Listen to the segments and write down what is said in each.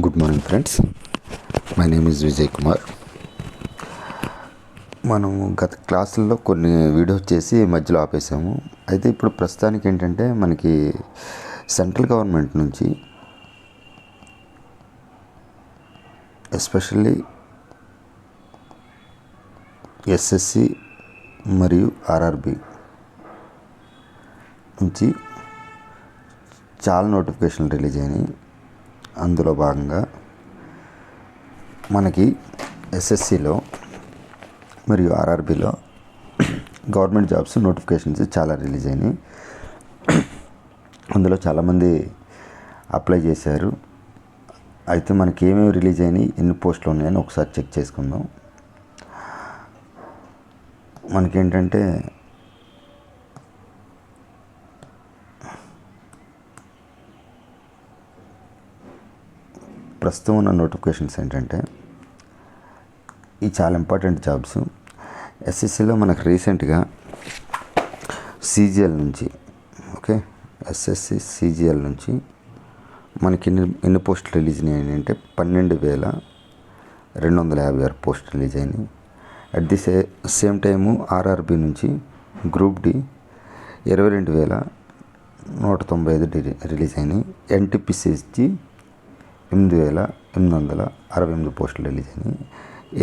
Good morning friends, my name is Vijay Kumar. మనము గత క్లాసుల్లో కొన్ని వీడియోస్ చేసి మధ్యలో ఆపేసాము. అయితే ఇప్పుడు ప్రస్తుతానికి ఏంటంటే మనకి సెంట్రల్ గవర్నమెంట్ నుంచి ఎస్పెషల్లీ ఎస్ఎస్సి మరియు ఆర్ఆర్బి నుంచి చాలా నోటిఫికేషన్లు రిలీజ్ అయినాయి. అందులో భాగంగా మనకి ఎస్ఎస్సిలో మరియు ఆర్ఆర్బిలో గవర్నమెంట్ జాబ్స్ నోటిఫికేషన్స్ చాలా రిలీజ్ అయినాయి. అందులో చాలామంది అప్లై చేశారు. అయితే మనకి ఏమేమి రిలీజ్ అయినాయి, ఎన్ని పోస్టులు ఉన్నాయని ఒకసారి చెక్ చేసుకుందాం. మనకేంటంటే ప్రస్తుతం ఉన్న నోటిఫికేషన్స్ ఏంటంటే ఈ చాలా ఇంపార్టెంట్ జాబ్స్. ఎస్ఎస్సిలో మనకు రీసెంట్గా సీజీఎల్ నుంచి ఎస్ఎస్సి సీజీఎల్ నుంచి మనకి ఎన్ని పోస్టులు రిలీజ్ అయినాయి అంటే 12,256 పోస్టులు రిలీజ్ అయినాయి. At the same time RRB నుంచి గ్రూప్ డి 22,195 రిలీజ్ అయినాయి. ఎన్టీపీసీకి 8,868 పోస్టులు రిలీజ్ అయినాయి.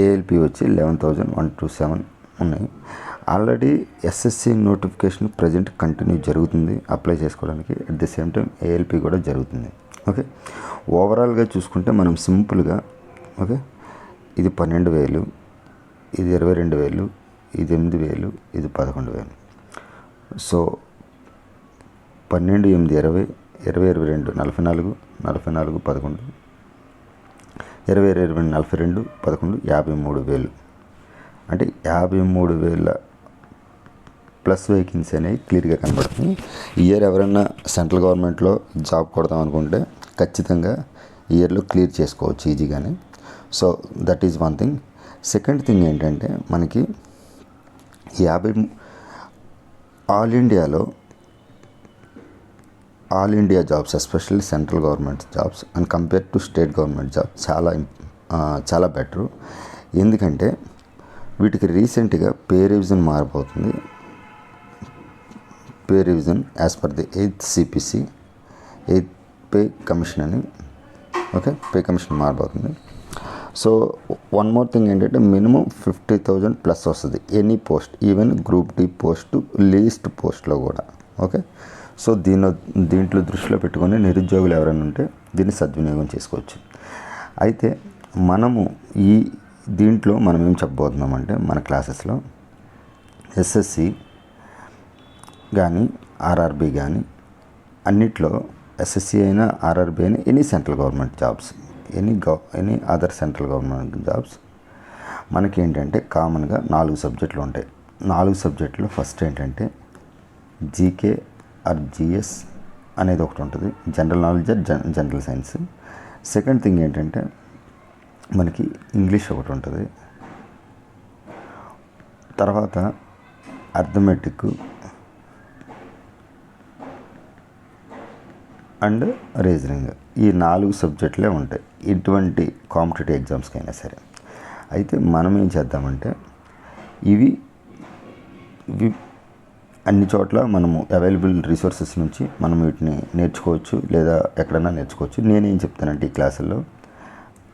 ఏఎల్పి వచ్చి 11,127 ఉన్నాయి. Already SSC notification present continue జరుగుతుంది అప్లై చేసుకోవడానికి. At the same time ALP కూడా జరుగుతుంది. ఓవరాల్గా చూసుకుంటే మనం సింపుల్గా ఇది 12,000, ఇది 22,000, ఇది 8,000, ఇది 11,000. సో 12, 8, 20, 20, 22, 44, 44, 11, 20, 22, 42, 11, 53,000. అంటే 53,000 ప్లస్ వేకెన్సీ అనేవి క్లియర్గా కనబడుతుంది. ఇయర్ ఎవరైనా సెంట్రల్ గవర్నమెంట్లో జాబ్ కొడదాం అనుకుంటే ఖచ్చితంగా ఇయర్లో క్లియర్ చేసుకోవచ్చు ఈజీగానే. So that is one thing. Second thing ఏంటంటే మనకి 50 all India jobs, especially central government jobs and compare to state government jobs చాలా బెటరు. ఎందుకంటే వీటికి రీసెంట్గా పే రివిజన్ మారిపోతుంది. Pay revision as per the 8th CPC 8th pay commission అని pay commission మారిపోతుంది. So one more thing ఏంటంటే minimum 50,000 plus వస్తుంది any post, even group D post least పోస్ట్లో కూడా. సో దీంట్లో దృష్టిలో పెట్టుకొని నిరుద్యోగులు ఎవరైనా ఉంటే దీన్ని సద్వినియోగం చేసుకోవచ్చు. అయితే మనము దీంట్లో మనం ఏం చెప్పబోతున్నామంటే మన క్లాసెస్లో ఎస్ఎస్సి కానీ ఆర్ఆర్బి కానీ అన్నిట్లో ఎస్ఎస్సి అయినా ఆర్ఆర్బి అయినా any central government jobs, any other central government jobs మనకి ఏంటంటే కామన్గా 4 సబ్జెక్టులు ఉంటాయి. 4 సబ్జెక్టులో ఫస్ట్ ఏంటంటే జీకే ఆర్ జిఎస్ అనేది ఒకటి ఉంటుంది, general knowledge general science. Second thing ఏంటంటే మనకి ఇంగ్లీష్ ఒకటి ఉంటుంది. తర్వాత అర్థమెటిక్ అండ్ రీజనింగ్. ఈ 4 సబ్జెక్టులే ఉంటాయి ఇటువంటి కాంపిటేటివ్ ఎగ్జామ్స్కి అయినా సరే. అయితే మనం ఏం చేద్దామంటే ఇవి అన్ని చోట్ల మనము అవైలబుల్ రిసోర్సెస్ నుంచి మనం వీటిని నేర్చుకోవచ్చు, లేదా ఎక్కడైనా నేర్చుకోవచ్చు. నేనేం చెప్తానంటే ఈ క్లాసుల్లో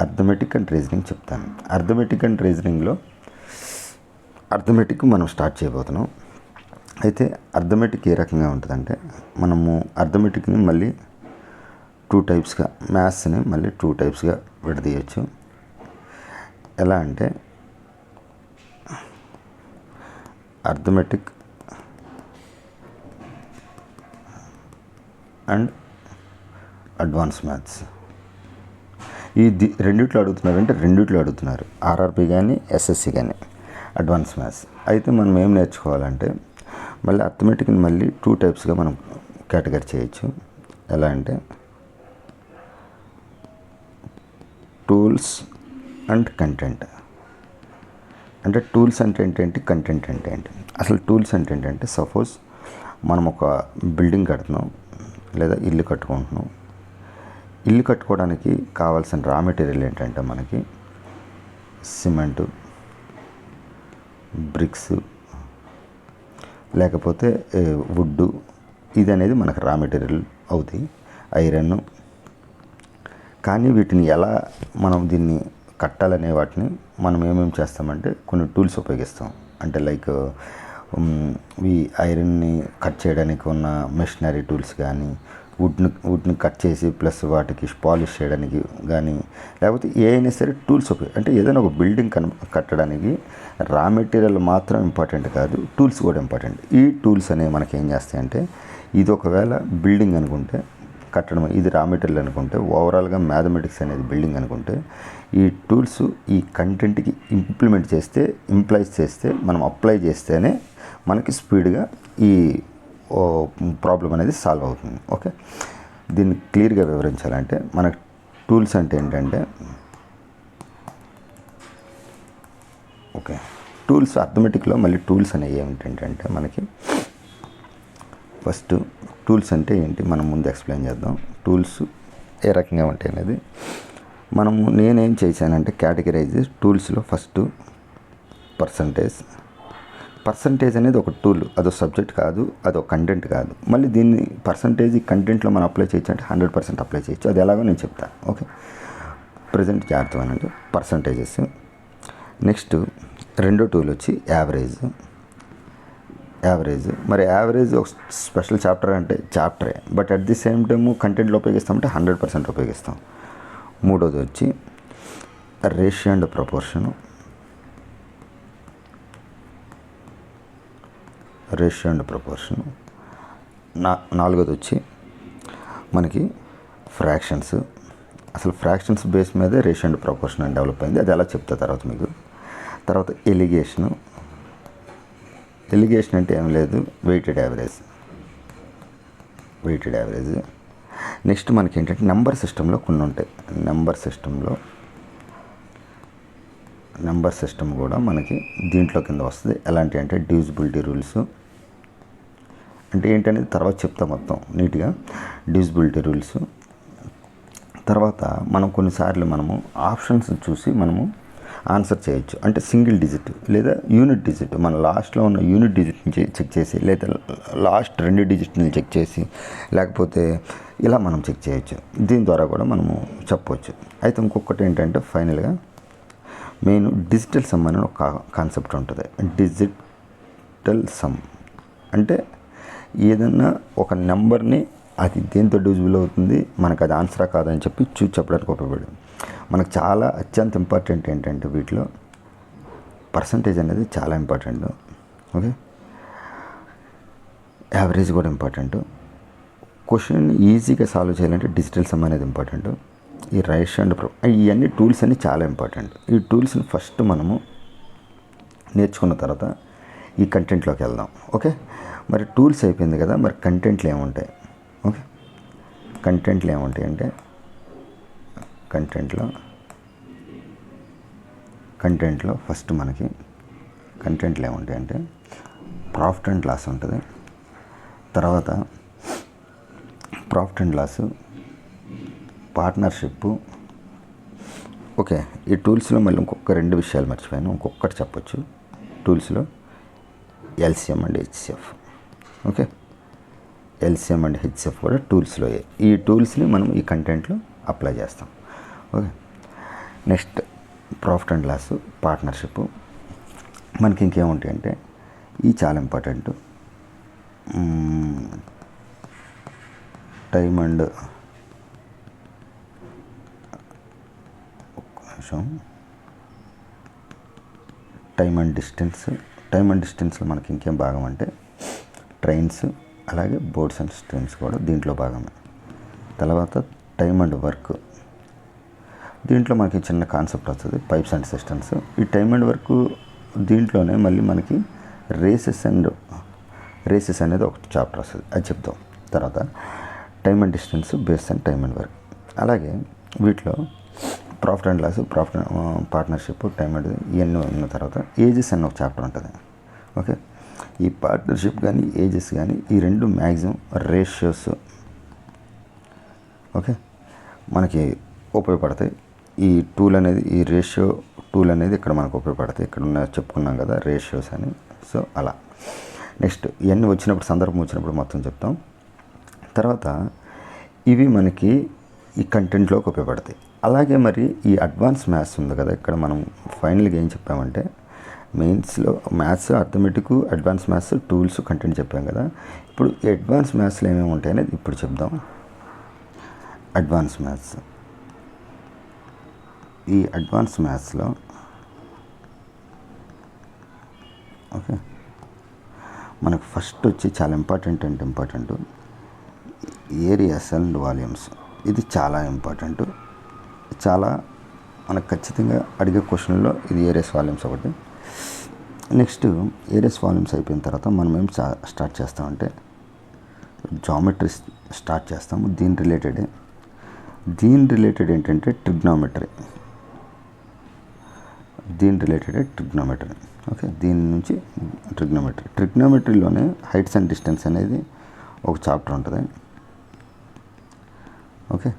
అర్థమెటిక్ అండ్ రీజనింగ్ చెప్తాను. అర్థమెటిక్ అండ్ రీజనింగ్లో అర్థమెటిక్ మనం స్టార్ట్ చేయబోతున్నాం. అయితే అర్థమెటిక్ ఏ రకంగా ఉంటుందంటే మనము అర్థమెటిక్ని మళ్ళీ 2 టైప్స్గా, మ్యాథ్స్ని మళ్ళీ 2 టైప్స్గా విడదీయచ్చు. ఎలా అంటే అర్థమెటిక్ అండ్ అడ్వాన్స్ మ్యాథ్స్. ఈ రెండిట్లో అడుగుతున్నారు ఆర్ఆర్బి కానీ ఎస్ఎస్సి కానీ అడ్వాన్స్ మ్యాథ్స్. అయితే మనం ఏం నేర్చుకోవాలంటే మళ్ళీ అర్థమెటిక్ని మళ్ళీ 2 టైప్స్గా మనం కేటగిరీ చేయొచ్చు. ఎలా అంటే టూల్స్ అండ్ కంటెంట్. అంటే టూల్స్ అంటే ఏంటంటే కంటెంట్ అంటే ఏంటి? అసలు టూల్స్ అంటే ఏంటంటే సపోజ్ మనం ఒక బిల్డింగ్ కడుతున్నాం లేదా ఇల్లు కట్టుకుంటున్నాం. ఇల్లు కట్టుకోవడానికి కావాల్సిన రా మెటీరియల్ ఏంటంటే మనకి సిమెంటు, బ్రిక్స్, లేకపోతే వుడ్డు, ఇది అనేది మనకు రా మెటీరియల్ అవుతాయి, ఐరన్. కానీ వీటిని ఎలా మనం దీన్ని కట్టాలనే వాటిని మనం ఏమేమి చేస్తామంటే కొన్ని టూల్స్ ఉపయోగిస్తాం. అంటే లైక్ ఈ ఐరన్ని కట్ చేయడానికి ఉన్న మెషినరీ టూల్స్ కానీ, వుడ్ని కట్ చేసి ప్లస్ వాటికి పాలిష్ చేయడానికి కానీ, లేకపోతే ఏదైనా సరే టూల్స్ అంటే ఏదైనా ఒక బిల్డింగ్ కట్టడానికి రా మెటీరియల్ మాత్రం ఇంపార్టెంట్ కాదు, టూల్స్ కూడా ఇంపార్టెంట్. ఈ టూల్స్ అనేవి మనకి ఏం చేస్తాయంటే, ఇది ఒకవేళ బిల్డింగ్ అనుకుంటే కట్టడం, ఇది రా మెటీరియల్ అనుకుంటే, ఓవరాల్గా మ్యాథమెటిక్స్ అనేది బిల్డింగ్ అనుకుంటే, ఈ టూల్స్ ఈ కంటెంట్కి ఇంప్లైజ్ చేస్తే మనం అప్లై చేస్తేనే మనకి స్పీడ్గా ఈ ప్రాబ్లం అనేది సాల్వ్ అవుతుంది. ఓకే, దీన్ని క్లియర్గా వివరించాలంటే మనకు టూల్స్ అంటే ఏంటంటే, ఓకే, టూల్స్ అర్థమెటిక్లో మళ్ళీ టూల్స్ అనేవి ఏమిటంటే మనకి ఫస్ట్ టూల్స్ అంటే ఏంటి మనం ముందు ఎక్స్ప్లెయిన్ చేద్దాం. టూల్స్ ఏ రకంగా ఉంటాయి అనేది నేనేం చేశానంటే కేటగిరైజ్ టూల్స్లో ఫస్ట్ పర్సంటేజ్ అనేది ఒక టూల్, అదో సబ్జెక్ట్ కాదు, అదో కంటెంట్ కాదు. మళ్ళీ దీన్ని పర్సంటేజ్ కంటెంట్లో మనం అప్లై చేయొచ్చు అంటే 100% అప్లై చేయొచ్చు. అది ఎలాగో నేను చెప్తాను. ఓకే, ప్రజెంట్ జాగ్రత్త అంటే పర్సంటేజెస్. నెక్స్ట్ రెండో టూల్ వచ్చి యావరేజ్. మరి యావరేజ్ ఒక స్పెషల్ చాప్టర్ అంటే చాప్టరే, but at the same time కంటెంట్లో ఉపయోగిస్తామంటే 100% ఉపయోగిస్తాం. మూడోది వచ్చి రేషియో అండ్ ప్రపోర్షను. నాలుగోది వచ్చి మనకి ఫ్రాక్షన్స్. అసలు ఫ్రాక్షన్స్ బేస్ మీదే రేషియో అండ్ ప్రపోర్షన్ అని డెవలప్ అయింది. అది ఎలా చెప్తా తర్వాత మీకు. తర్వాత ఎలిగేషన్ అంటే ఏం లేదు, వెయిటెడ్ యావరేజ్. నెక్స్ట్ మనకి ఏంటంటే నెంబర్ సిస్టంలో కొన్ని ఉంటాయి. నెంబర్ సిస్టమ్ కూడా మనకి దీంట్లో కింద వస్తుంది. ఎలాంటి అంటే డివిజిబిలిటీ రూల్స్ అంటే ఏంటనేది తర్వాత చెప్తా మొత్తం నీట్గా. డివిజిబిలిటీ రూల్స్ తర్వాత మనం కొన్నిసార్లు ఆప్షన్స్ చూసి ఆన్సర్ చేయొచ్చు. అంటే సింగిల్ డిజిట్ లేదా యూనిట్ డిజిట్, మన లాస్ట్లో ఉన్న యూనిట్ డిజిట్ని చెక్ చేసి, లేదా లాస్ట్ 2 డిజిట్ని చెక్ చేసి, లేకపోతే ఇలా మనం చెక్ చేయొచ్చు. దీని ద్వారా కూడా మనము చెప్పవచ్చు. అయితే ఇంకొకటి ఏంటంటే ఫైనల్గా మెయిన్ డిజిటల్ సమ్ అనే ఒక కాన్సెప్ట్ ఉంటుంది. డిజిటల్ సమ్ అంటే ఏదన్నా ఒక నెంబర్ని అది దేంతో డివిజిబుల్ అవుతుంది, మనకు అది ఆన్సరా కాదని చెప్పి చూసి చెప్పడానికి ఉపయోగపడింది. మనకు చాలా అత్యంత ఇంపార్టెంట్ ఏంటంటే వీటిలో పర్సంటేజ్ అనేది చాలా ఇంపార్టెంట్. ఓకే, యావరేజ్ కూడా ఇంపార్టెంట్. క్వశ్చన్ ఈజీగా సాల్వ్ చేయాలంటే డిజిటల్ సమ్ అనేది ఇంపార్టెంట్. ఈ రేషియో అండ్ ఇవన్నీ టూల్స్ అన్నీ చాలా ఇంపార్టెంట్. ఈ టూల్స్ని ఫస్ట్ మనము నేర్చుకున్న తర్వాత ఈ కంటెంట్లోకి వెళ్దాం. ఓకే, మరి టూల్స్ అయిపోయింది కదా, మరి కంటెంట్లు ఏముంటాయి? ఓకే, కంటెంట్లు ఏముంటాయి అంటే కంటెంట్లో ఫస్ట్ మనకి కంటెంట్లు ఏముంటాయంటే ప్రాఫిట్ అండ్ లాస్ ఉంటుంది. తర్వాత profit and loss, partnership. Okay, ఈ టూల్స్లో మళ్ళీ ఇంకొక 2 విషయాలు మర్చిపోయాను, ఇంకొకటి చెప్పొచ్చు. టూల్స్లో LCM and HCF. Okay, LCM and HCF కూడా టూల్స్లో. ఈ టూల్స్ని మనం ఈ కంటెంట్లో అప్లై చేస్తాం. Okay, next profit and loss, partnership. మనకి ఇంకేముంటాయి అంటే ఈ చాలా ఇంపార్టెంట్. టైమ్ అండ్ డిస్టెన్స్లో మనకి ఇంకేం భాగం అంటే ట్రైన్స్, అలాగే బోర్డ్స్ అండ్ ట్రైన్స్ కూడా దీంట్లో భాగమే. తర్వాత టైమ్ అండ్ వర్క్, దీంట్లో మనకి చిన్న కాన్సెప్ట్ వస్తుంది, పైప్స్ అండ్ సిస్టమ్స్. ఈ టైమ్ అండ్ వర్క్ దీంట్లోనే మళ్ళీ మనకి రేసెస్ అనేది ఒక చాప్టర్ వస్తుంది, అది చెప్తాం తర్వాత. Time and distance, base and time and work. అలాగే వీటిలో profit and loss, partnership, time and ఇవన్నీ ఉన్న తర్వాత ఏజెస్ అన్న ఒక చాప్టర్ ఉంటుంది. ఓకే, ఈ పార్ట్నర్షిప్ కానీ ఏజెస్ కానీ ఈ 2 మ్యాక్సిమం రేషియోస్. ఓకే, మనకి ఉపయోగపడతాయి. ఈ టూల్ అనేది, ఈ రేషియో టూల్ అనేది ఇక్కడ మనకు ఉపయోగపడతాయి. ఇక్కడ ఉన్న చెప్పుకున్నాం కదా రేషియోస్ అని. సో అలా నెక్స్ట్ ఇవన్నీ వచ్చినప్పుడు, సందర్భం వచ్చినప్పుడు మొత్తం చెప్తాం. తర్వాత ఇవి మనకి ఈ కంటెంట్లోకి ఉపయోగపడతాయి. అలాగే మరి ఈ అడ్వాన్స్ మ్యాథ్స్ ఉంది కదా, ఇక్కడ మనం ఫైనల్గా ఏం చెప్పామంటే మెయిన్స్లో maths, arithmetic, advance maths, tools, content చెప్పాం కదా. ఇప్పుడు అడ్వాన్స్ మ్యాథ్స్లో ఏమేమి ఉంటాయనేది ఇప్పుడు చెప్దాం. అడ్వాన్స్ మ్యాథ్స్, ఈ అడ్వాన్స్ మ్యాథ్స్లో ఓకే మనకు ఫస్ట్ వచ్చి చాలా ఇంపార్టెంట్ ఏరియాస్ అండ్ వాల్యూమ్స్. ఇది చాలా ఇంపార్టెంట్, చాలా మనకు ఖచ్చితంగా అడిగే క్వశ్చన్లో ఇది ఏరియాస్ వాల్యూమ్స్ ఒకటి. నెక్స్ట్ ఏరియాస్ వాల్యూమ్స్ అయిపోయిన తర్వాత మనం ఏం స్టార్ట్ చేస్తామంటే జామెట్రీ స్టార్ట్ చేస్తాము. దీని రిలేటెడ్ ఏంటంటే ట్రిగ్నోమెట్రీ. ఓకే, దీని నుంచి ట్రిగ్నోమెట్రీలోనే హైట్స్ అండ్ డిస్టెన్స్ అనేది ఒక చాప్టర్ ఉంటుంది. ఓకే,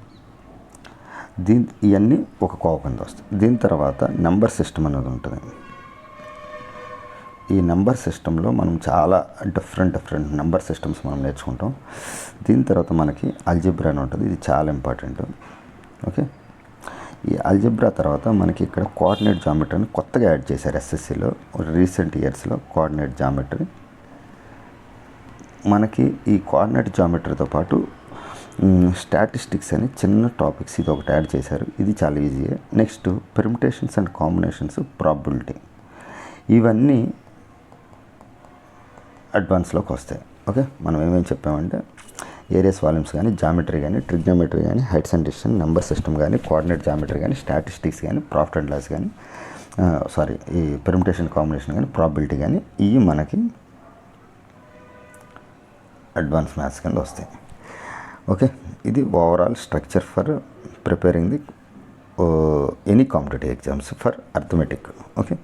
ఇవన్నీ ఒక కోవ కింద వస్తాయి. దీని తర్వాత నెంబర్ సిస్టమ్ అనేది ఉంటుంది. ఈ నెంబర్ సిస్టంలో మనం చాలా డిఫరెంట్ నెంబర్ సిస్టమ్స్ మనం నేర్చుకుంటాం. దీని తర్వాత మనకి అల్జిబ్రా అని ఉంటుంది. ఇది చాలా ఇంపార్టెంట్. ఓకే, ఈ అల్జిబ్రా తర్వాత మనకి ఇక్కడ కోఆర్డినేట్ జామెట్రీ అని కొత్తగా యాడ్ చేశారు ఎస్ఎస్సిలో రీసెంట్ ఇయర్స్లో. కోఆర్డినేట్ జామెట్రీ మనకి ఈ కోఆర్డినేట్ జామెట్రీతో పాటు స్టాటిస్టిక్స్ అని చిన్న టాపిక్స్ ఇది ఒకటి యాడ్ చేశారు. ఇది చాలా ఈజీయే. Next permutations and combinations, probability, ఇవన్నీ అడ్వాన్స్లోకి వస్తాయి. ఓకే, మనం ఏమేమి చెప్పామంటే ఏరియాస్ వాల్యూమ్స్ కానీ, జామెట్రీ కానీ, ట్రిగ్నోమెట్రీ కానీ, heights and distance, number system కానీ, కోఆర్డినేట్ జామెట్రీ కానీ, స్టాటిస్టిక్స్ కానీ, ప్రాఫిట్ అండ్ లాస్ కానీ, ఈ పెర్ముటేషన్ కాంబినేషన్ కానీ, ప్రాబబిలిటీ కానీ, ఇవి మనకి అడ్వాన్స్ మ్యాథ్స్ కింద వస్తాయి. ఓకే, ఇది overall structure for preparing the any competitive exams for arithmetic. Okay,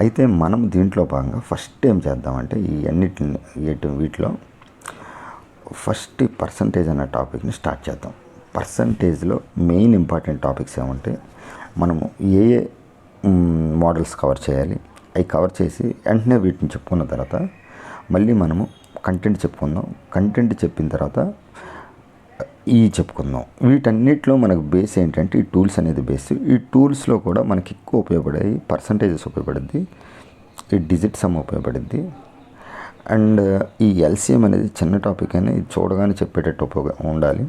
అయితే మనం దీంట్లో భాగంగా ఫస్ట్ ఏం చేద్దామంటే వీటిలో ఫస్ట్ ఈ పర్సంటేజ్ అనే టాపిక్ని స్టార్ట్ చేద్దాం. పర్సంటేజ్లో మెయిన్ ఇంపార్టెంట్ టాపిక్స్ ఏమంటే మనము ఏ మోడల్స్ కవర్ చేయాలి, అవి కవర్ చేసి వెంటనే వీటిని చెప్పుకున్న తర్వాత మళ్ళీ మనము కంటెంట్ చెప్పుకుందాం. కంటెంట్ చెప్పిన తర్వాత చెప్పుకుందాం. వీటన్నిటిలో మనకు బేస్ ఏంటంటే ఈ టూల్స్ అనేది బేస్. ఈ టూల్స్లో కూడా మనకి ఎక్కువ ఉపయోగపడేవి పర్సంటేజెస్ ఉపయోగపడుద్ది, ఈ డిజిట్ సమ్ ఉపయోగపడుద్ది, అండ్ ఈ ఎల్సిఎం అనేది చిన్న టాపిక్ అని చూడగానే చెప్పేటట్టు ఉండాలి.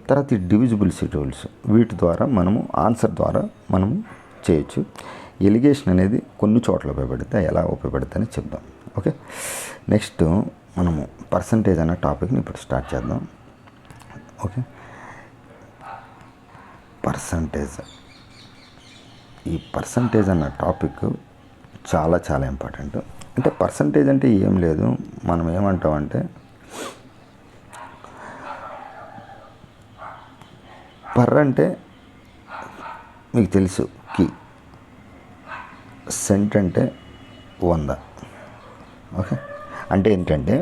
తర్వాత ఈ డివిజిబుల్సీ టూల్స్, వీటి ద్వారా మనము ఆన్సర్ ద్వారా మనము చేయొచ్చు. ఎలిగేషన్ అనేది కొన్ని చోట్ల ఉపయోగపడుతుంది, ఎలా ఉపయోగపడుతుంది అని చెప్దాం. ఓకే, నెక్స్ట్ మనము పర్సంటేజ్ అనే టాపిక్ని ఇప్పుడు స్టార్ట్ చేద్దాం. ఓకే, ఈ పర్సంటేజ్ అన్న టాపిక్ చాలా చాలా ఇంపార్టెంట్. అంటే పర్సంటేజ్ అంటే ఏం లేదు, మనం ఏమంటామంటే అంటే మీకు తెలుసు కీ, సెంట్ అంటే 100. ఓకే, అంటే ఏంటంటే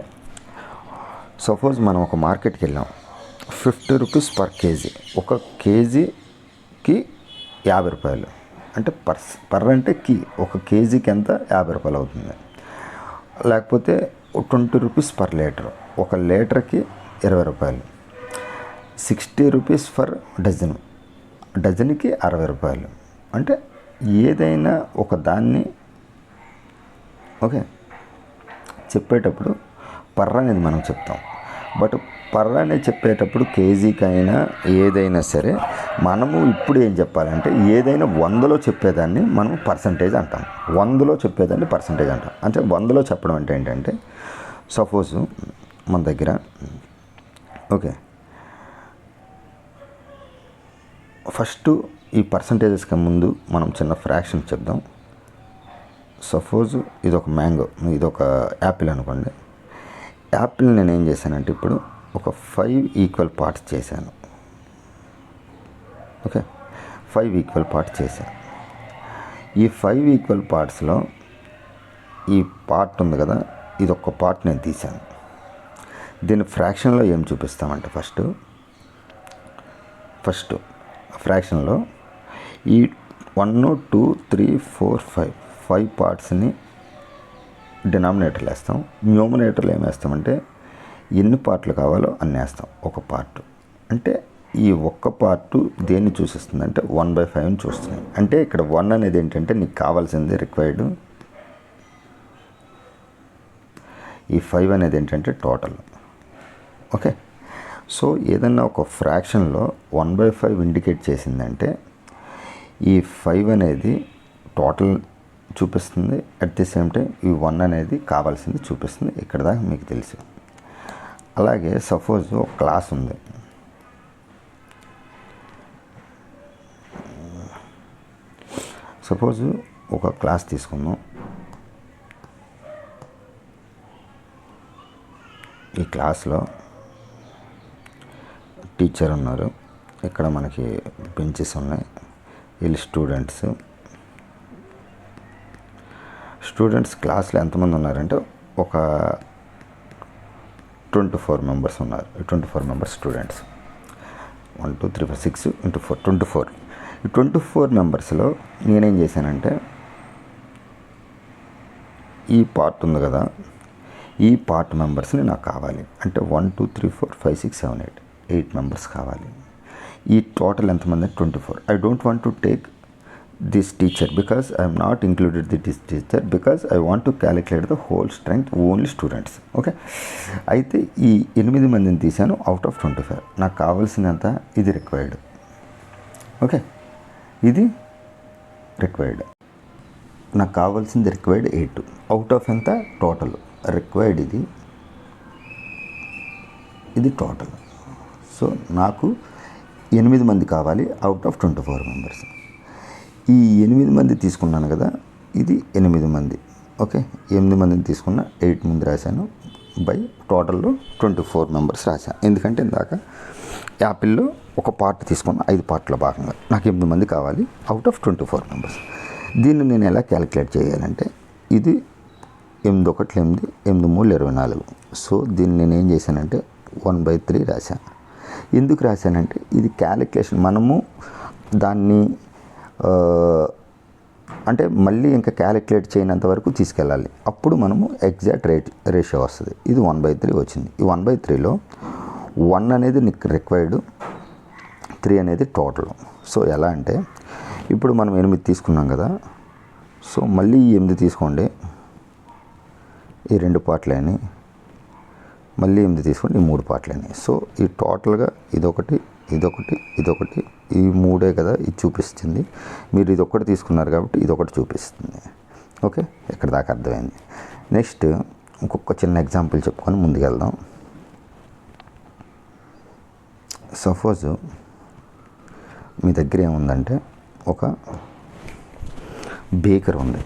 సపోజ్ మనం ఒక మార్కెట్కి వెళ్ళాం, 50 రూపీస్ పర్ కేజీ, ఒక కేజీకి 50 రూపాయలు. అంటే అంటే కీ, ఒక కేజీకి ఎంత 50 రూపాయలు అవుతుంది. లేకపోతే 20 రూపీస్ పర్ లీటర్, ఒక లీటర్కి 20 రూపాయలు. 60 రూపీస్ ఫర్ డజన్కి 60 రూపాయలు. అంటే ఏదైనా ఒక దాన్ని ఓకే చెప్పేటప్పుడు అనేది మనం చెప్తాం. బట్ అనేది చెప్పేటప్పుడు కేజీకైనా ఏదైనా సరే మనము ఇప్పుడు ఏం చెప్పాలంటే ఏదైనా 100లో చెప్పేదాన్ని మనం పర్సంటేజ్ అంటాం. 100లో చెప్పేదాన్ని పర్సంటేజ్ అంటాం. అంటే 100లో చెప్పడం అంటే ఏంటంటే సపోజు మన దగ్గర ఓకే ఫస్ట్ ఈ పర్సంటేజెస్కి ముందు మనం చిన్న ఫ్రాక్షన్ చెప్దాం. సపోజ్ ఇదొక మ్యాంగో, ఇదొక యాపిల్ అనుకోండి. యాపిల్ నేను ఏం చేశానంటే ఇప్పుడు ఒక 5 ఈక్వల్ పార్ట్స్ చేశాను. ఓకే, 5 ఈక్వల్ పార్ట్స్ చేశాను. ఈ 5 ఈక్వల్ పార్ట్స్లో ఈ పార్ట్ ఉంది కదా, ఇది ఒక పార్ట్ నేను తీశాను. దీన్ని ఫ్రాక్షన్లో ఏం చూపిస్తామంటే ఫస్ట్ ఫ్రాక్షన్లో ఈ 1 2 3 4 5 పార్ట్స్ని డినామినేటర్లు వేస్తాం. న్యూమరేటర్లు ఏం వేస్తామంటే ఎన్ని పార్ట్లు కావాలో అన్ని వేస్తాం. ఒక పార్ట్ అంటే ఈ ఒక్క పార్టు దేన్ని చూసిస్తుంది అంటే 1/5ని చూస్తుంది. అంటే ఇక్కడ 1 అనేది ఏంటంటే నీకు కావాల్సింది రిక్వైర్డ్, ఈ 5 అనేది ఏంటంటే టోటల్. ఓకే, సో ఏదన్నా ఒక ఫ్రాక్షన్లో 1/5 ఇండికేట్ చేసిందంటే ఈ 5 అనేది టోటల్ చూపిస్తుంది, అట్ ది సేమ్ టైం ఈ 1 అనేది కావాల్సింది చూపిస్తుంది. ఇక్కడ దాకా మీకు తెలుసు. అలాగే సపోజ్ ఒక క్లాస్ ఉంది, సపోజ్ ఒక క్లాస్ తీసుకుందాం. ఈ క్లాస్లో టీచర్ ఉన్నారు, ఇక్కడ మనకి బెంచెస్ ఉన్నాయి, వీళ్ళు స్టూడెంట్స్ క్లాస్లో ఎంతమంది ఉన్నారంటే ఒక 24 మెంబర్స్ ఉన్నారు. 24 మెంబర్స్ స్టూడెంట్స్. 1 2 3 4 6 × 4 24. ఈ 24 మెంబర్స్లో నేనేం చేశానంటే ఈ పార్ట్ ఉంది కదా, ఈ పార్ట్ మెంబర్స్ని నాకు కావాలి. అంటే 1 2 3 4 5 6 7 8 మెంబర్స్ కావాలి. ఈ టోటల్ ఎంతమంది 24. I don't want to take this teacher because I'm not included this teacher because I want to calculate the whole strength only students. Okay, అయితే ఈ 8 మందిని తీశాను అవుట్ ఆఫ్ 25. నాకు కావాల్సినంత ఇది రిక్వైర్డ్. ఓకే, ఇది రిక్వైర్డ్. నాకు కావాల్సింది రిక్వైర్డ్ 8 అవుట్ ఆఫ్ ఎంత టోటల్ రిక్వైర్డ్, ఇది టోటల్. సో నాకు 8 మంది కావాలి అవుట్ ఆఫ్ 24 మెంబర్స్. ఈ 8 మంది తీసుకున్నాను కదా, ఇది 8 మంది. ఓకే, 8 మందిని తీసుకున్న 8 ముందు రాశాను బై టోటల్లో 24 మెంబర్స్ రాశాను. ఎందుకంటే ఇందాక యాపిల్లో ఒక పార్ట్ తీసుకున్న 5 పార్ట్లో భాగంగా నాకు 8 మంది కావాలి అవుట్ ఆఫ్ 24 మెంబర్స్. దీన్ని నేను ఎలా క్యాలిక్యులేట్ చేయాలంటే ఇది 8 1 8 8 3 24. సో దీన్ని నేను ఏం చేశానంటే 1/3 రాశాను. ఎందుకు రాశానంటే ఇది క్యాలిక్యులేషన్, మనము దాన్ని అంటే మళ్ళీ ఇంకా క్యాలిక్యులేట్ చేయనంత వరకు తీసుకెళ్ళాలి, అప్పుడు మనము ఎగ్జాక్ట్ రేషియో వస్తుంది. ఇది 1/3 వచ్చింది. ఈ 1/3లో 1 అనేది నీకు రిక్వైర్డ్, 3 అనేది టోటల్. సో ఎలా అంటే ఇప్పుడు మనం 8 తీసుకున్నాం కదా, సో మళ్ళీ ఈ 8 తీసుకోండి, ఈ 2 పార్ట్లని, మళ్ళీ 8 తీసుకోండి, ఈ 3 పార్ట్లని. సో ఈ టోటల్గా ఇదొకటి ఇదొకటి ఇదొకటి ఈ 3 కదా ఇది చూపిస్తుంది. మీరు ఇది ఒకటి తీసుకున్నారు కాబట్టి ఇది ఒకటి చూపిస్తుంది. ఓకే, ఇక్కడ దాకా అర్థమైంది. నెక్స్ట్ ఇంకొక చిన్న ఎగ్జాంపుల్ చెప్పుకొని ముందుకెళ్దాం. సపోజ్ మీ దగ్గర ఏముందంటే ఒక బేకర్ ఉంది.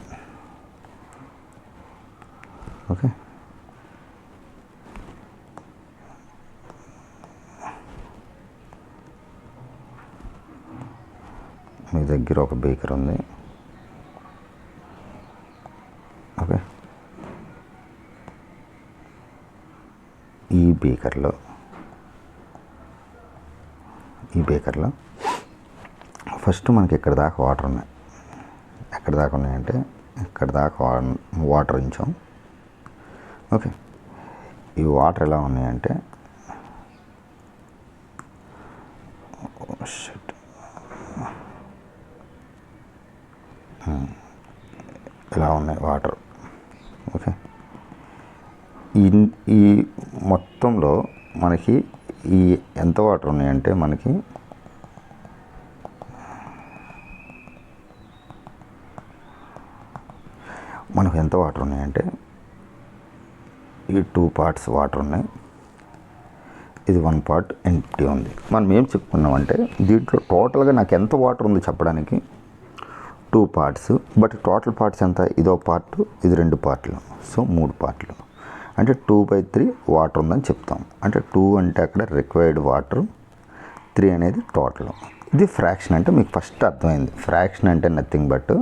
ఓకే, మీ దగ్గర ఒక బేకర్ ఉంది. ఓకే, ఈ బేకర్లో ఫస్ట్ మనకి ఇక్కడ దాకా వాటర్ ఉన్నాయి. ఎక్కడ దాకా ఉన్నాయంటే ఇక్కడ దాకా వాటర్ ఉంచాం. ఓకే, ఈ వాటర్ ఎలా ఉన్నాయంటే ఇలా ఉన్నాయి వాటర్. ఓకే, ఈ మొత్తంలో మనకి ఈ ఎంత వాటర్ ఉన్నాయంటే మనకి ఎంత వాటర్ ఉన్నాయంటే ఈ 2 పార్ట్స్ వాటర్ ఉన్నాయి, ఇది 1 పార్ట్ ఎంటీ ఉంది. మనం ఏం చెప్పుకున్నామంటే దీంట్లో టోటల్గా నాకు ఎంత వాటర్ ఉంది చెప్పడానికి 2 పార్ట్స్, బట్ టోటల్ పార్ట్స్ ఎంత, ఇదో పార్ట్ ఇది 2 పార్ట్లు, సో 3 పార్ట్లు. అంటే 2/3 వాటర్ ఉందని చెప్తాం. అంటే 2 అంటే అక్కడ రిక్వైర్డ్ వాటర్, 3 అనేది టోటల్. ఇది ఫ్రాక్షన్. అంటే మీకు ఫస్ట్ అర్థమైంది ఫ్రాక్షన్ అంటే నథింగ్ బట్,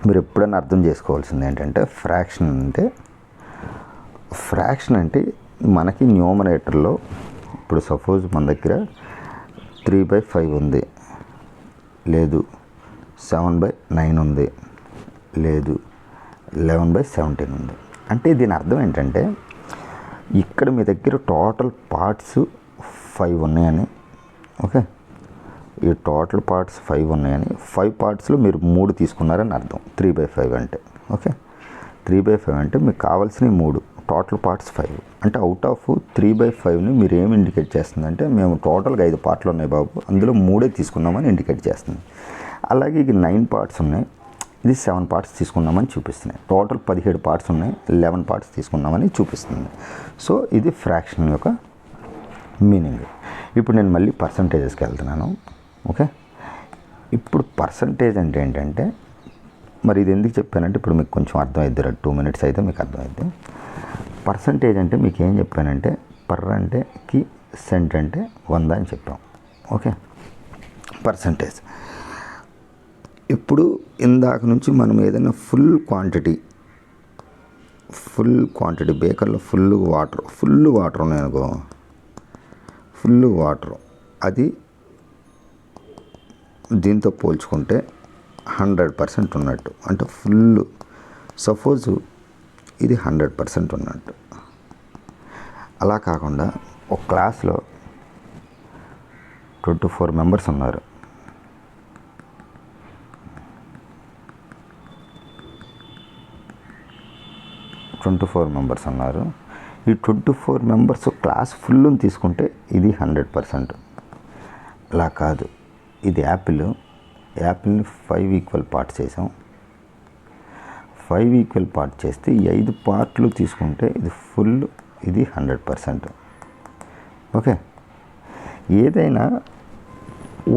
మీరు ఎప్పుడైనా అర్థం చేసుకోవాల్సింది ఏంటంటే ఫ్రాక్షన్ అంటే మనకి న్యూమరేటర్లో ఇప్పుడు సపోజ్ మన దగ్గర 3/5 ఉంది లేదు. 7/9 ఉంది, లేదు. 11/17 ఉంది. అంటే దీని అర్థం ఏంటంటే ఇక్కడ మీ దగ్గర టోటల్ పార్ట్స్ 5 ఉన్నాయని. ఓకే, ఈ టోటల్ పార్ట్స్ 5 ఉన్నాయని, 5 పార్ట్స్లో మీరు 3 తీసుకున్నారని అర్థం. 3/5 అంటే ఓకే, 3/5 అంటే మీకు కావాల్సినవి 3, టోటల్ పార్ట్స్ 5. అంటే అవుట్ ఆఫ్ 3/5ని మీరు ఏమి ఇండికేట్ చేస్తుందంటే మేము టోటల్గా 5 పార్ట్లు ఉన్నాయి బాబు, అందులో 3 తీసుకున్నామని ఇండికేట్ చేస్తుంది. అలాగే ఇక 9 పార్ట్స్ ఉన్నాయి, ఇది 7 పార్ట్స్ తీసుకున్నామని చూపిస్తున్నాయి. టోటల్ 17 పార్ట్స్ ఉన్నాయి, 11 పార్ట్స్ తీసుకున్నామని చూపిస్తుంది. సో ఇది ఫ్రాక్షన్ యొక్క మీనింగ్. ఇప్పుడు నేను మళ్ళీ పర్సంటేజెస్కి వెళ్తున్నాను. ఓకే, ఇప్పుడు పర్సంటేజ్ అంటే ఏంటంటే, మరి ఇది ఎందుకు చెప్పానంటే ఇప్పుడు మీకు కొంచెం అర్థమైద్ది, 2 minutes అయితే మీకు అర్థమైద్ది. పర్సంటేజ్ అంటే మీకు ఏం చెప్పానంటే పర్ అంటే కి, సెంట్ అంటే 100 అని చెప్పాం. Okay, percentage. ఇప్పుడు ఇందాక నుంచి మనం ఏదైనా ఫుల్ క్వాంటిటీ బేకర్లో ఫుల్ వాటర్ ఉన్నాయనుకో, ఫుల్ వాటర్ అది దీంతో పోల్చుకుంటే 100% ఉన్నట్టు. అంటే ఫుల్, సపోజ్ ఇది 100% ఉన్నట్టు. అలా కాకుండా ఒక క్లాస్లో 24 మెంబర్స్ ఉన్నారు. 24 మెంబర్స్ ఉన్నారు. ఈ 24 మెంబర్స్ క్లాస్ ఫుల్ని తీసుకుంటే ఇది 100%. అలా కాదు, ఇది యాపిల్ని 5 ఈక్వల్ పార్ట్స్ చేసాం. 5 ఈక్వల్ పార్ట్ చేస్తే ఈ 5 పార్ట్లు తీసుకుంటే ఇది ఫుల్, ఇది 100%. ఓకే, ఏదైనా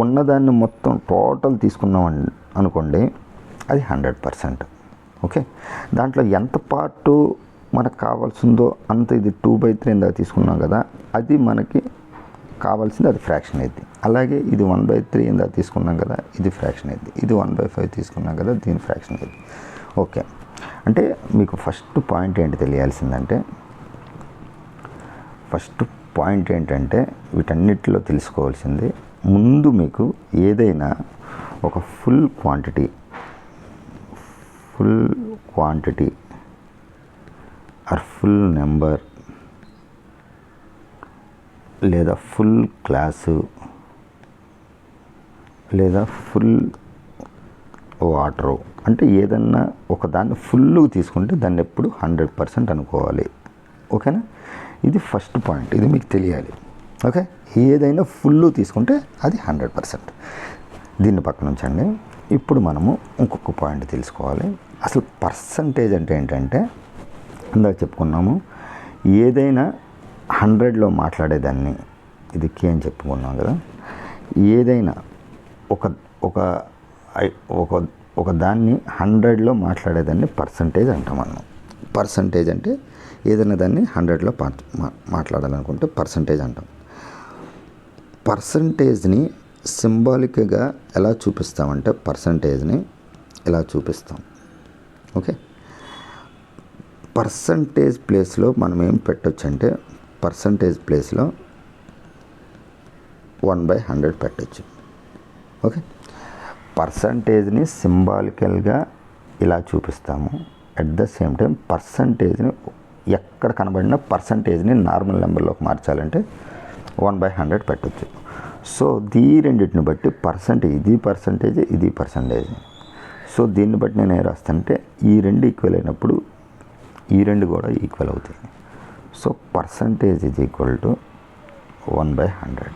ఉన్నదాన్ని మొత్తం టోటల్ తీసుకున్నాం అనుకోండి, అది 100%. ఓకే, దాంట్లో ఎంత పార్టు మనకు కావాల్సిందో అంత, ఇది 2/3 ఇందాక తీసుకున్నాం కదా, అది మనకి కావాల్సింది, అది ఫ్రాక్షన్ అయింది. అలాగే ఇది 1/3 ఇందాక తీసుకున్నాం కదా, ఇది ఫ్రాక్షన్ అయింది. ఇది 1/5 తీసుకున్నాం కదా, దీని ఫ్రాక్షన్ అయింది. ఓకే, అంటే మీకు ఫస్ట్ పాయింట్ ఏంటంటే వీటన్నిటిలో తెలుసుకోవాల్సింది, ముందు మీకు ఏదైనా ఒక full quantity or full number లేదా ఫుల్ క్లాసు లేదా ఫుల్ వాటరు, అంటే ఏదన్నా ఒకదాన్ని ఫుల్ తీసుకుంటే దాన్ని ఎప్పుడు 100% అనుకోవాలి. ఓకేనా, ఇది ఫస్ట్ పాయింట్, ఇది మీకు తెలియాలి. ఓకే, ఏదైనా ఫుల్ తీసుకుంటే అది 100%. దీన్ని పక్కన ఉంచండి. ఇప్పుడు మనము ఇంకొక పాయింట్ తెలుసుకోవాలి. అసలు పర్సంటేజ్ అంటే ఏంటంటే, ఇందాక చెప్పుకున్నాము, ఏదైనా 100లో మాట్లాడేదాన్ని, ఇది కే అని చెప్పుకున్నాం కదా, ఏదైనా ఒక దాన్ని 100లో మాట్లాడేదాన్ని పర్సంటేజ్ అంటాం మనం. పర్సంటేజ్ అంటే ఏదైనా దాన్ని 100లో మాట్లాడాలనుకుంటే పర్సంటేజ్ అంటాం. పర్సంటేజ్ని సింబాలిక్గా ఎలా చూపిస్తామంటే, పర్సంటేజ్ని ఇలా చూపిస్తాం. ఓకే, పర్సంటేజ్ ప్లేస్లో మనం ఏం పెట్టచ్చు అంటే, పర్సంటేజ్ ప్లేస్లో 1/100 పెట్టచ్చు. ఓకే, పర్సంటేజ్ని సింబాలికల్గా ఇలా చూపిస్తాము. అట్ ద సేమ్ టైం పర్సంటేజ్ని ఎక్కడ కనబడినా పర్సంటేజ్ని నార్మల్ నెంబర్లోకి మార్చాలంటే 1/100 పెట్టచ్చు. సో రెండింటిని బట్టి ఇది పర్సంటేజ్. సో దీన్ని బట్టి నేను ఏం రాస్తానంటే, ఈ రెండు ఈక్వల్ అయినప్పుడు ఈ రెండు కూడా ఈక్వల్ అవుతాయి. So percentage is equal to 1/100.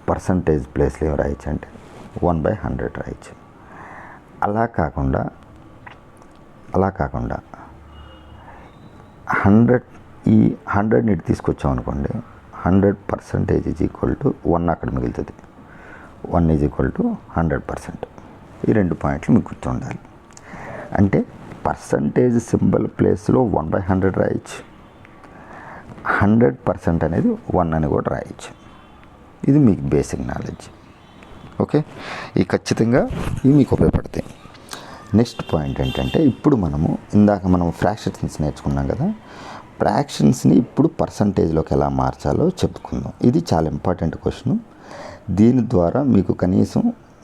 Percentage ప్లేస్లో ఏం రాయొచ్చు అంటే 1/100 రాయొచ్చు. అలా కాకుండా 100ని తీసుకొచ్చాం అనుకోండి, 100% ఈజ్ ఈక్వల్ టు 1 అక్కడ మిగులుతుంది. 1 ఈజ్ ఈక్వల్ టు 100%. ఈ 2 పాయింట్లు మీకు గుర్తుండాలి. అంటే పర్సంటేజ్ సింబల్ ప్లేస్లో 1/100 రాయొచ్చు, 100% అనేది 1 అని కూడా రాయొచ్చు. ఇది మీకు బేసిక్ నాలెడ్జ్. ఓకే, ఈ ఖచ్చితంగా ఇవి మీకు ఉపయోగపడతాయి. నెక్స్ట్ పాయింట్ ఏంటంటే, ఇప్పుడు ఇందాక మనం ఫ్రాక్షన్స్ నేర్చుకున్నాం కదా, ఫ్రాక్షన్స్ని ఇప్పుడు పర్సంటేజ్లోకి ఎలా మార్చాలో చెప్పుకుందాం. ఇది చాలా ఇంపార్టెంట్ క్వశ్చన్. దీని ద్వారా మీకు కనీసం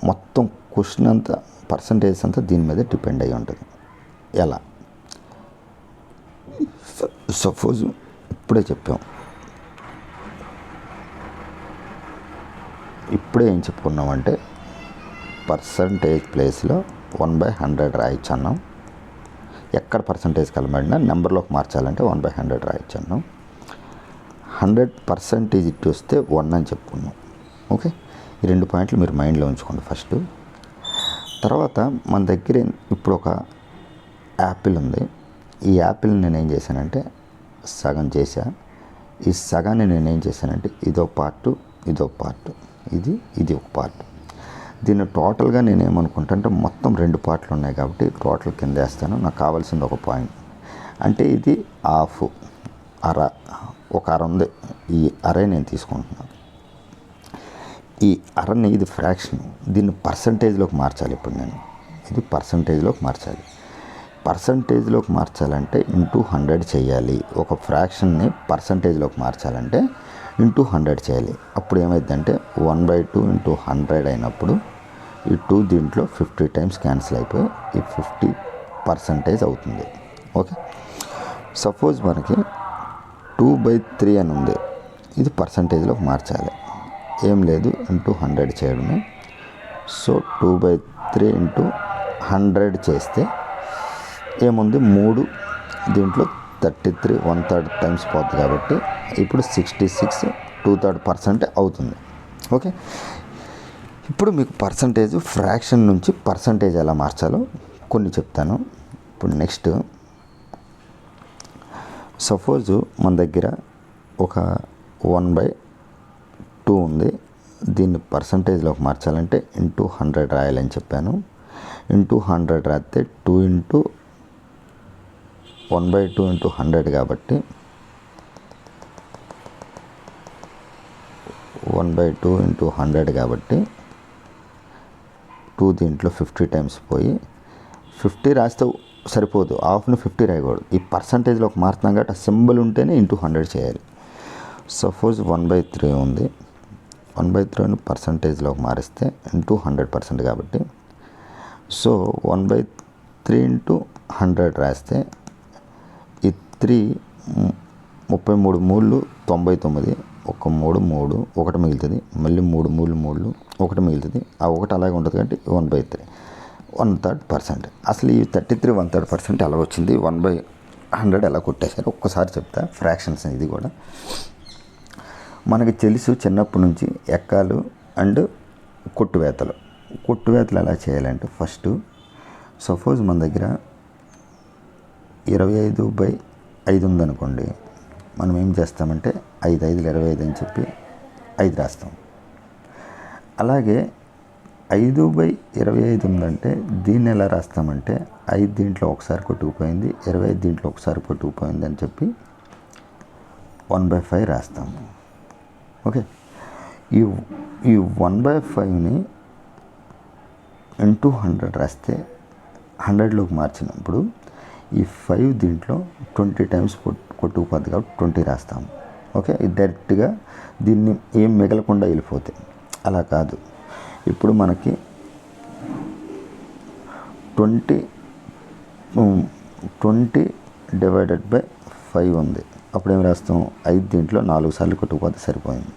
మొత్తం క్వశ్చన్ అంతా పర్సంటేజ్ అంతా దీని మీద డిపెండ్ అయ్యి ఉంటుంది. ఎలా? సపోజ్ ఇప్పుడే చెప్పాం, ఇప్పుడే ఏం చెప్పుకున్నామంటే పర్సంటేజ్ ప్లేస్లో 1/100 రాయొచ్చు అన్నాం. ఎక్కడ పర్సంటేజ్ కలబడినా నెంబర్లోకి మార్చాలంటే 1/100 రాయొచ్చు అన్నాం. 100% ఇటు వస్తే 1 అని చెప్పుకున్నాం. ఓకే, ఈ 2 పాయింట్లు మీరు మైండ్లో ఉంచుకోండి ఫస్ట్. తర్వాత మన దగ్గర ఇప్పుడు ఒక యాపిల్ ఉంది. ఈ యాపిల్ని నేను ఏం చేశానంటే సగం చేశా. ఈ సగాన్ని నేను ఏం చేశానంటే ఇదో పార్టు, ఇదో పార్టు, ఇది ఒక పార్ట్. దీన్ని టోటల్గా నేను ఏమనుకుంటా అంటే మొత్తం 2 పార్ట్లు ఉన్నాయి కాబట్టి టోటల్ కింద వేస్తాను. నాకు కావాల్సింది ఒక పాయింట్. అంటే ఇది హాఫ్, అర, ఒక అర ఉంది. ఈ అరే నేను తీసుకుంటున్నాను. ఈ అరని, ఇది ఫ్రాక్షన్, దీన్ని పర్సంటేజ్లోకి మార్చాలి. ఇప్పుడు నేను ఇది పర్సంటేజ్లోకి మార్చాలి. పర్సంటేజ్లోకి మార్చాలంటే ఇంటూ 100 చేయాలి. ఒక ఫ్రాక్షన్ని పర్సంటేజ్లోకి మార్చాలంటే ఇంటూ 100 చేయాలి. అప్పుడు ఏమైందంటే 1/2 ఇంటూ 100 అయినప్పుడు ఈ 2 దీంట్లో 50 టైమ్స్ క్యాన్సిల్ అయిపోయి ఈ 50% అవుతుంది. ఓకే, సపోజ్ మనకి 2/3 అని ఉంది. ఇది పర్సంటేజ్లోకి మార్చాలి. ఏం లేదు, ఇంటూ 100 చేయడమే. సో 2/3 ఇంటూ 100 చేస్తే ఏముంది, 3 దీంట్లో 33 1/3 టైమ్స్ పోతుంది కాబట్టి ఇప్పుడు 66 2/3% అవుతుంది. ఓకే, ఇప్పుడు మీకు పర్సంటేజ్ ఫ్రాక్షన్ నుంచి పర్సంటేజ్ ఎలా మార్చాలో కొన్ని చెప్తాను. ఇప్పుడు నెక్స్ట్ సపోజ్ మన దగ్గర ఒక 1/2 ఉంది. దీన్ని పర్సంటేజ్లోకి మార్చాలంటే ఇంటూ 100 రాయాలని చెప్పాను. ఇంటూ 100 రాస్తే 2 ఇంటూ 1/2 ఇంటూ 100 కాబట్టి 1/2 ఇంటూ 100 కాబట్టి 2 దీంట్లో 50 టైమ్స్ పోయి 50 రాస్తే సరిపోదు, హాఫ్ని 50 రాయకూడదు. ఈ పర్సంటేజ్లోకి మారుతున్నాం కాబట్టి ఆ సింబల్ ఉంటేనే ఇంటూ 100 చేయాలి. సపోజ్ 1/3 ఉంది. 1/3ని పర్సంటేజ్లోకి మారిస్తే ఇంటూ 100% కాబట్టి సో 1/3 ఇంటూ 100 రాస్తే ఈ 3 33 మూళ్ళు 99, ఒక 3 3 1 మిగులుతుంది. మళ్ళీ 3 మూళ్ళు 3 1 మిగులుతుంది. ఆ 1 అలాగే ఉంటుంది కాబట్టి 1/3 1/3%. అసలు ఈ 33 1/3% ఎలా వచ్చింది, 1/100 ఎలా కొట్టేశారు ఒక్కసారి చెప్తా. ఫ్రాక్షన్స్ ఇది కూడా మనకి తెలుసు చిన్నప్పటి నుంచి ఎక్కాలు అండ్ కొట్టువేతలు ఎలా చేయాలంటే ఫస్ట్ సపోజ్ మన దగ్గర 25/5 ఉందనుకోండి. మనం ఏం చేస్తామంటే 5 5 25 అని చెప్పి 5 రాస్తాం. అలాగే 5/25 ఉందంటే దీన్ని ఎలా రాస్తామంటే 5 దీంట్లో ఒకసారి కొట్టుకుపోయింది, 25 దీంట్లో ఒకసారి కొట్టుకుపోయింది అని చెప్పి 1/5 రాస్తాము. ఓకే, ఈ 1/5ని ఇంటూ 100 రాస్తే 100లోకి మార్చినప్పుడు ఈ 5 దీంట్లో 20 టైమ్స్ కొట్టుకుపోద్ది కాబట్టి 20 రాస్తాము. ఓకే, డైరెక్ట్గా దీన్ని ఏం మిగలకుండా వెళ్ళిపోతాయి. అలా కాదు, ఇప్పుడు మనకి 20 డివైడెడ్ బై 5 ఉంది. అప్పుడు ఏం రాస్తాం, 5 దీంట్లో 4 సార్లు కొట్టుకుపోతే సరిపోయింది.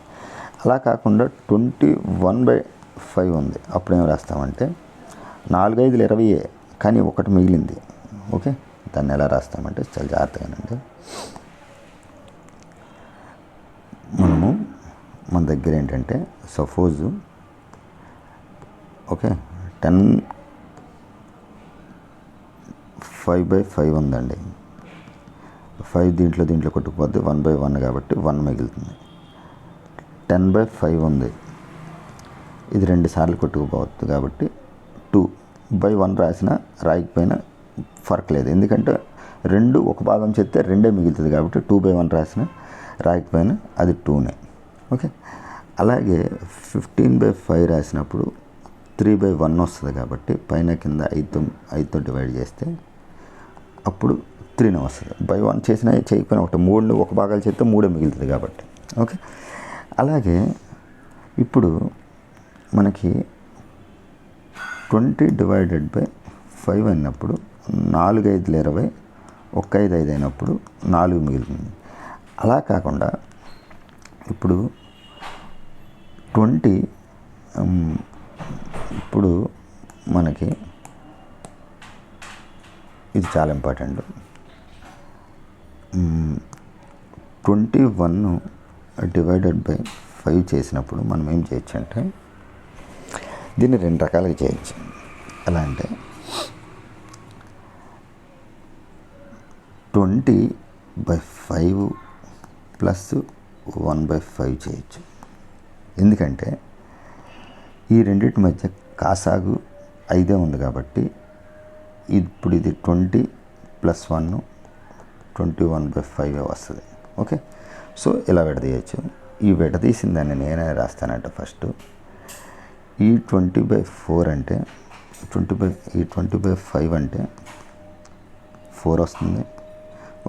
అలా కాకుండా 21/5 ఉంది. అప్పుడు ఏం రాస్తామంటే 4 5 20 కానీ 1 మిగిలింది. ఓకే, దాన్ని ఎలా రాస్తామంటే చాలా జాగ్రత్తగానండి. మన దగ్గర ఏంటంటే సపోజ్ ఓకే 5/5 ఉందండి. 5 దీంట్లో కొట్టుకుపోద్ది 1/1 కాబట్టి 1 మిగులుతుంది. 10/5 ఉంది. ఇది 2 సార్లు కొట్టుకుపోవద్దు కాబట్టి 2/1 రాయకపోయినా ఫరక్ లేదు. ఎందుకంటే 2 ఒక భాగం చేస్తే 2 మిగులుతుంది కాబట్టి 2/1 రాయకపోయినా అది 2నే. ఓకే, అలాగే 15/5 రాసినప్పుడు 3/1 వస్తుంది కాబట్టి పైన కింద 5తో డివైడ్ చేస్తే అప్పుడు 3నే వస్తుంది. బై 1 చేసినా చేయకపోయినా ఒకటి 3 ఒక భాగాలు చేస్తే 3 మిగులుతుంది కాబట్టి. ఓకే, అలాగే ఇప్పుడు మనకి 20/5 అయినప్పుడు 4 5 20, 1 5 5 అయినప్పుడు 4 మిగులుతుంది. అలా కాకుండా ఇప్పుడు 20 ఇప్పుడు మనకి ఇది చాలా ఇంపార్టెంట్. 21/5 చేసినప్పుడు మనం ఏం చేయొచ్చు అంటే దీన్ని 2 రకాలుగా చేయొచ్చు. ఎలా అంటే 20/5 ప్లస్ 1/5 చేయొచ్చు. ఎందుకంటే ఈ రెండింటి మధ్య కాసాగు 5 ఉంది కాబట్టి ఇప్పుడు ఇది 20 + 1 21/5 వస్తుంది. ఓకే, సో ఇలా విడదీయచ్చు. ఈ విడదీసిన దాన్ని నేనే రాస్తానంటే ఫస్ట్ ఈ 20/4 అంటే 20/5 అంటే 4 వస్తుంది.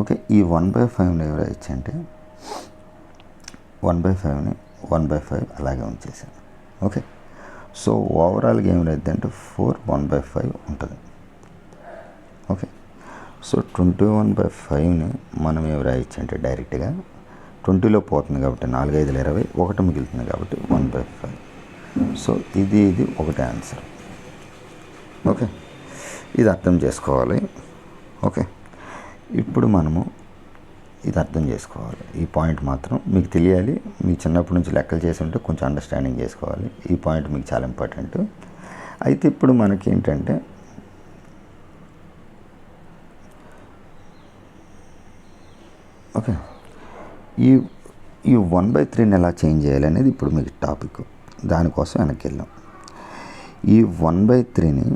ఓకే, ఈ 1/5ని ఎవరు ఇచ్చంటే 1/5ని 1/5 అలాగే ఉంచేసాను. ఓకే, సో ఓవరాల్గా ఏమి లేదంటే 4 1/5 ఉంటుంది. ఓకే, సో 21/5ని మనం ఏమి రాయొచ్చు అంటే డైరెక్ట్గా 20లో పోతుంది కాబట్టి 4 5 20, 1 మిగులుతుంది కాబట్టి 1/5. సో ఇది ఒకటే ఆన్సర్. ఓకే, ఇది అర్థం చేసుకోవాలి. ఓకే, ఇప్పుడు మనము ఇది అర్థం చేసుకోవాలి. ఈ పాయింట్ మాత్రం మీకు తెలియాలి. మీకు చిన్నప్పటి నుంచి లెక్కలు చేసి ఉంటే కొంచెం అండర్స్టాండింగ్ చేసుకోవాలి. ఈ పాయింట్ మీకు చాలా ఇంపార్టెంట్. అయితే ఇప్పుడు మనకి ఏంటంటే ఓకే, ఈ 1/3ని ఎలా చేంజ్ చేయాలి అనేది ఇప్పుడు మీకు టాపిక్. దానికోసం వెనక్కి వెళ్దాం. ఈ 1/3ని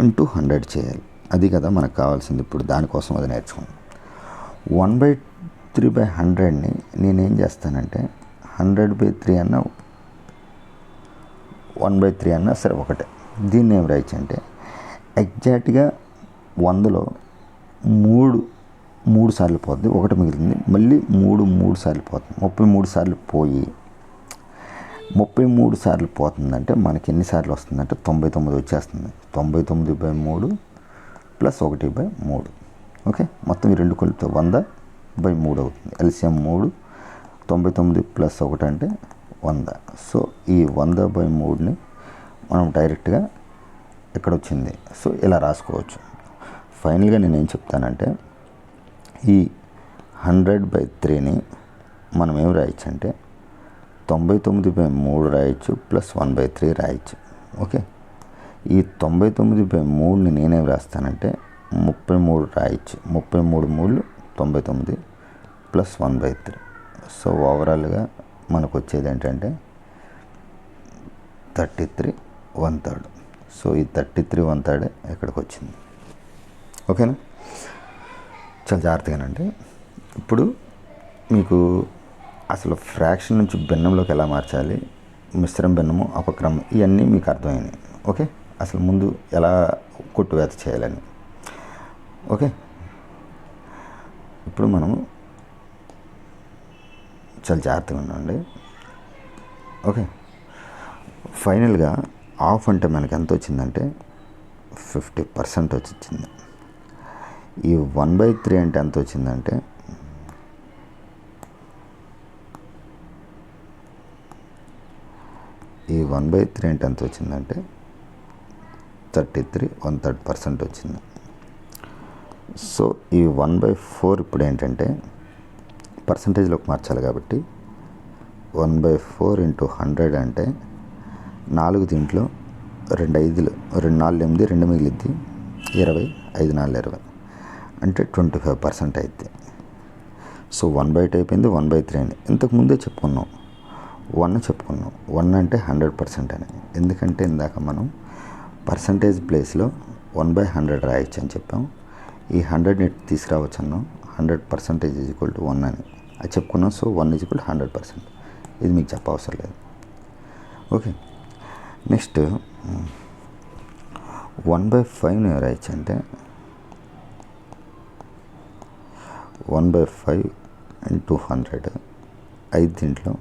ఇంటూ 100 చేయాలి. అది కదా మనకు కావాల్సింది. ఇప్పుడు దానికోసం అది నేర్చుకున్నాం. 1/3/100ని నేనేం చేస్తానంటే 100/3 అన్న 1/3 అన్నా సరే ఒకటే. దీన్ని ఏం రాయొచ్చు అంటే ఎగ్జాక్ట్గా 100లో 3 సార్లు పోతుంది, 1 మిగులుతుంది. మళ్ళీ 3 సార్లు పోతుంది. 33 సార్లు పోయి 33 సార్లు పోతుందంటే మనకి ఎన్నిసార్లు వస్తుందంటే 99 వచ్చేస్తుంది. 99/3 + 1/3. ఓకే, మొత్తం ఈ రెండు కలిపితే 100/3 అవుతుంది. ఎల్సిఎం 3, 99 + 1 అంటే 100. సో ఈ 100/3ని మనం డైరెక్ట్గా ఎక్కడ వచ్చింది, సో ఇలా రాసుకోవచ్చు. ఫైనల్గా నేను ఏం చెప్తానంటే ఈ 100/3ని మనం ఏం రాయొచ్చు అంటే 99/3 రాయొచ్చు + 1/3 రాయొచ్చు. ఓకే, ఈ 99/3ని నేనేం రాస్తానంటే 33 రాయొచ్చు. 33 3 99 + 1/3. సో ఓవరాల్గా మనకు వచ్చేది ఏంటంటే 33/1/3. సో ఈ 33/1/3 ఎక్కడికి వచ్చింది. ఓకేనా, చాలా జాగ్రత్తగానండి. ఇప్పుడు మీకు అసలు ఫ్రాక్షన్ నుంచి భిన్నంలోకి ఎలా మార్చాలి, మిశ్రమ భిన్నము, అపక్రమం, ఇవన్నీ మీకు అర్థమైనాయి. ఓకే, అసలు ముందు ఎలా కొట్టువేత చేయాలని. ఓకే, ఇప్పుడు మనము చాలా జాగ్రత్తగా ఉండండి. ఓకే, ఫైనల్గా ఆఫ్ అంటే మనకి ఎంత వచ్చిందంటే 50% వచ్చింది. ఈ 1/3 అంటే ఎంత వచ్చిందంటే ఈ 1/3 అంటే ఎంత వచ్చిందంటే 33/1/3% వచ్చింది. సో ఈ 1/4 ఇప్పుడు ఏంటంటే పర్సంటేజ్లోకి మార్చాలి కాబట్టి 1/4 × 100 అంటే 4 దీంట్లో 2 5లు 2 4 8 2 మిగిలిద్ది 20, 5 4 20 అంటే 25% అయితే. సో 1/8 అయిపోయింది. 1/3 అయింది. ఇంతకుముందే చెప్పుకున్నాం 1 చెప్పుకున్నాం. 1 అంటే 100% అని. ఎందుకంటే ఇందాక మనం పర్సంటేజ్ ప్లేస్లో 1/100 రాయొచ్చు అని చెప్పాం. ఈ 100ని తీసుకురావచ్చు అన్నాం. 100% = 1 అని అది చెప్పుకున్నాం. సో 1 = 100%. ఇది మీకు చెప్పవసరం లేదు. ఓకే, నెక్స్ట్ 1/5ని రాయొచ్చు అంటే 1/5 × 100. 5 దీంట్లో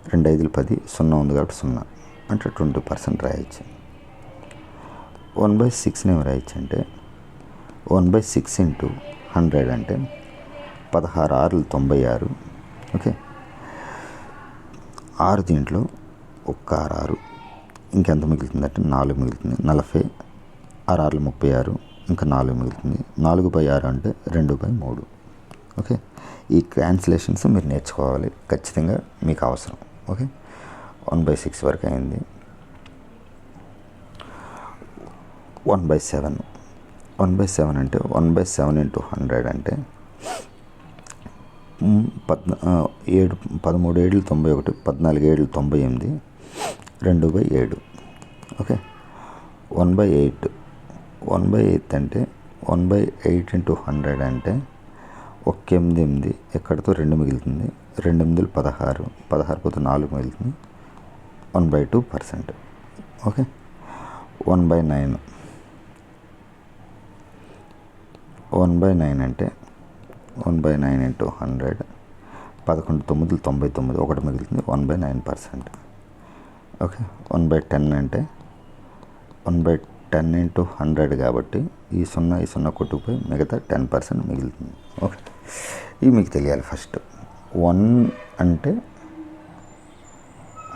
2 5 10, 0 ఉంది కాబట్టి 0 అంటే 20% రాయొచ్చు. 1/6 ఏమి రాయొచ్చు అంటే 1/6 ఇంటూ 100 అంటే 16 6 96. ఓకే, 6 దీంట్లో ఒక్క 6 ఇంకెంత మిగులుతుంది అంటే 4 మిగులుతుంది. 40 6 6 36 ఇంకా 4 మిగులుతుంది. 4/6 అంటే 2/3. ఓకే, ఈ ట్రాన్స్లేషన్స్ మీరు నేర్చుకోవాలి, ఖచ్చితంగా మీకు అవసరం. ఓకే, 1/6 వరకు అయింది. 1/7 అంటే 1/7 ఇంటూ 100 అంటే 13 7 91, 14 7 98, 2/7. ఓకే, 1/8 అంటే 1/8 ఇంటూ 100 అంటే 1/8 ఎక్కడితో 2 మిగులుతుంది. 2 8 16, 16 పోతే 4 మిగులుతుంది. 1/2%. ఓకే, 1/9 అంటే 1/9 ఇంటూ 100, 11 9 99, 1 మిగులుతుంది. 1/9%. ఓకే, 1/10 అంటే 1/10 ఇంటూ 100 కాబట్టి ఈ 0 కొట్టుకుపోయి మిగతా 10% మిగులుతుంది. ఓకే, ఇవి మీకు తెలియాలి. ఫస్ట్ 1 అంటే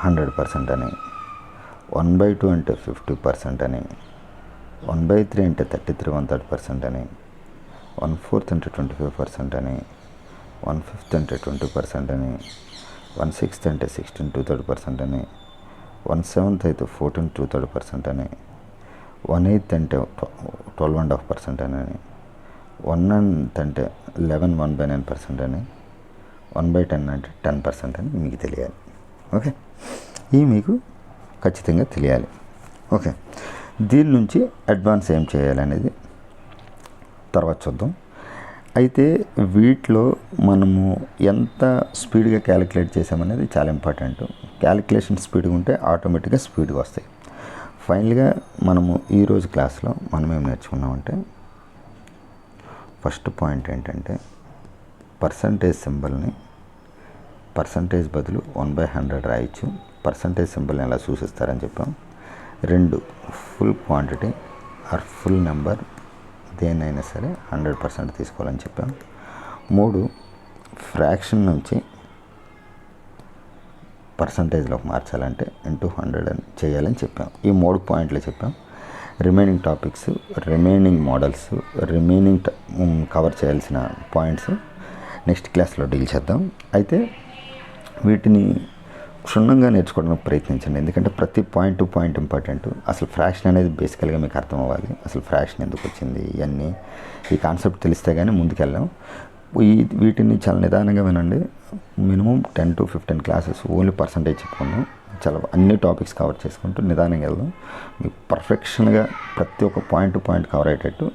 100% అని, 1/2 అంటే 50% అని, 1/3 అంటే 33 1/3% అని, 1/4 అంటే 25% అని, 1/5 అంటే 20% అని, 1/6 అంటే 16 2/3% అని, 1/7 అయితే 14 2/3% అని, 1/8 అంటే 12.5% అని, 1/9 అంటే 11 1/9% అని, 1/10 అంటే 10% అని మీకు తెలియాలి. ఓకే, ఇవి మీకు ఖచ్చితంగా తెలియాలి. ఓకే, దీని నుంచి అడ్వాన్స్ ఏం చేయాలనేది తర్వాత చూద్దాం. అయితే వీటిలో మనము ఎంత స్పీడ్గా క్యాలిక్యులేట్ చేసామనేది చాలా ఇంపార్టెంట్. క్యాలిక్యులేషన్ స్పీడ్గా ఉంటే ఆటోమేటిక్గా స్పీడ్గా వస్తాయి. ఫైనల్గా మనము ఈరోజు క్లాస్లో మనం ఏం నేర్చుకున్నామంటే, ఫస్ట్ పాయింట్ ఏంటంటే పర్సంటేజ్ సింబల్ని పర్సంటేజ్ బదులు 1/100 రాయొచ్చు. పర్సంటేజ్ సింబల్ని ఎలా సూచిస్తారని చెప్పాం. 2 full quantity or full number దేనైనా సరే 100% తీసుకోవాలని చెప్పాం. 3 ఫ్రాక్షన్ నుంచి పర్సంటేజ్లోకి మార్చాలంటే ఇంటూ 100 అని చేయాలని చెప్పాం. ఈ 3 పాయింట్లు చెప్పాం. Remaining topics, remaining models, remaining cover చేయాల్సిన పాయింట్స్ నెక్స్ట్ క్లాస్లో డీల్ చేద్దాం. అయితే వీటిని క్షుణ్ణంగా నేర్చుకోవడానికి ప్రయత్నించండి, ఎందుకంటే ప్రతి పాయింట్ టు పాయింట్ ఇంపార్టెంట్. అసలు ఫ్రాక్షన్ అనేది బేసికల్గా మీకు అర్థం అవ్వాలి. అసలు ఫ్రాక్షన్ ఎందుకు వచ్చింది, ఇవన్నీ ఈ కాన్సెప్ట్ తెలిస్తే కానీ ముందుకెళ్ళాం. వీటిని చాలా నిదానంగా వినండి. Minimum 10 to 15 classes only percentage చెప్పుకుందాం. చాలా అన్ని టాపిక్స్ కవర్ చేసుకుంటూ నిదానంగా వెళ్దాం. మీకు పర్ఫెక్షన్గా ప్రతి ఒక్క పాయింట్ టు పాయింట్ కవర్ అయ్యేటట్టు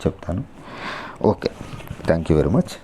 చెప్తాను. Okay, thank you very much.